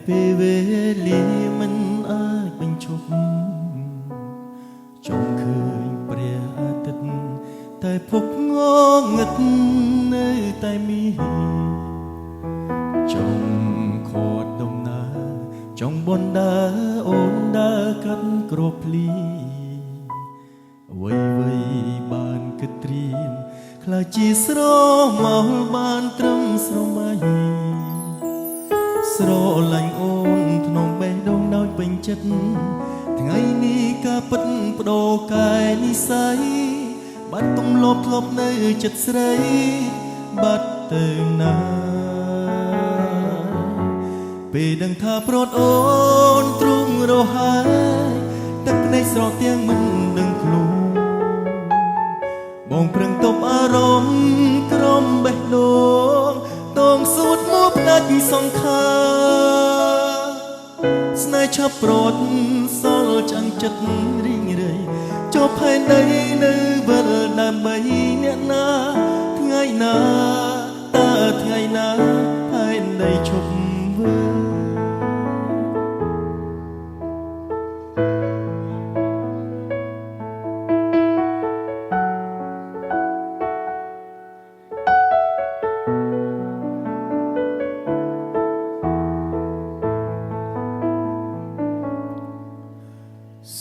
ពេលវេលាមិនអាចបញ្ឈប់ចង់ឃើញព្រះអាទិត្យតែភពងងឹតនៅតែមានចង់ខត់ដំណើរចង់បណ្ដើអូនដើរកាត់គ្រាប់ភ្លីអ្វីបានគិតត្រៀមខ្លាចជាស្រមោលបានត្រឹមស្រមៃស្រឡាញ់អូនធ្នមបេះដូងដោយពេញចិត្តថ្ងៃនេះការពិតបដូរកែនិស័យបាត់ទំលាប់ធ្លាប់នៅចិត្តស្រីបាត់ទៅណាពេលដឹងថាប្រត់អូនទ្រុងរហើយទឹកភ្នែកស្រក់ទាំងមិនដឹងខ្លួនបងប្រឹងទប់អារម្មណ៍ក្រំបេះដូងតងសួតមកផ្ដាច់សង្ខារស្នេហ៍ឆាប់ប្រត់សល់ចាំងចិត្តរីងរៃចុះផែនដីនៅវិលដើម្បីអ្នកណាថ្ងៃណាតើថ្ងៃណាផែនដីឈប់វិល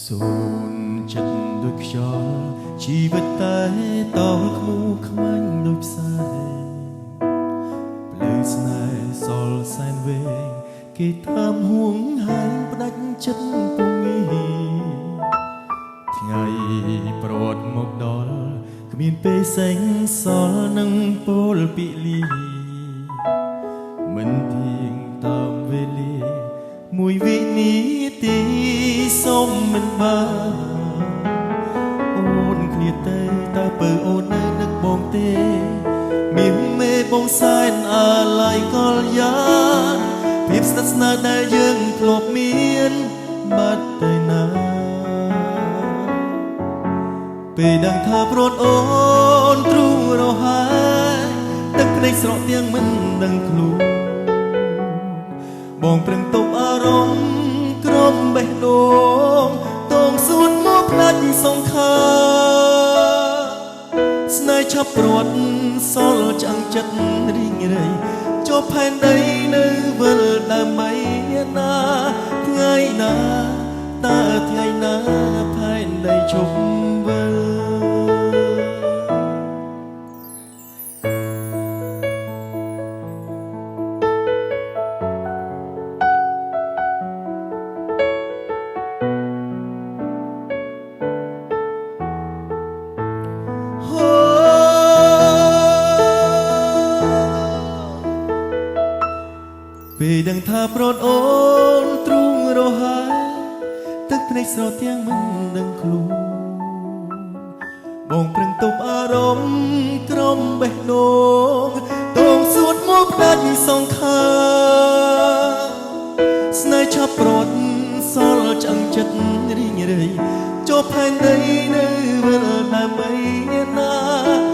សូនចិត្តដូចខ្យល់ជីវិតតែតោខ្មូខ្មាញ់ដូចផ្សែងភ្លើងស្នេហ៍សល់សែនវែងគេតាមហួងហែងផ្ដាច់ចិត្តពុំមានថ្ងៃប្រត់មកដល់គ្មានពេលសេងសល់នឹងពលពិលីមិនទៀងតាមវេលាមួយវិនាទីសុំមិនបានអូនឃ្លាតទៅតើពើអូននៅនឹកបងទេមានមេបងសែនអាឡ័យកលយ៉ាភាពស្និទ្ធស្នាលដែលយើងធ្លាប់មានបាត់ទៅណាពេលដឹងថាប្រត់អូនទ្រុងរហើយទឹកភ្នែកស្រក់ទាំងមិនដឹងខ្លួនបងប្រឹងទប់អារម្មណ៍ក្រំបេះដូងតងសួតមកផ្ដាច់សង្ខារស្នេហ៍ឆាប់ព្រាត់សល់ចាំងចិត្តរីងរៃចុះផែនដីនៅវិលដើម្បីអ្នកណាថ្ងៃណាតើថ្ងៃណាផែនដីឈប់វិលពេលដឹងថាប្រត់អូនទ្រុងរហើយទឹកភ្នែកស្រក់ទាំងមិនដឹងខ្លួនបងប្រឹងទប់អារម្មណ៍ក្រំបេះដូងតងសួតមកផ្ដាច់សង្ខារស្នេហ៍ឆាប់ប្រត់សល់ចាំងចិត្តរីងរៃចុះផែនដីនៅវិលដើម្បីអ្នកណា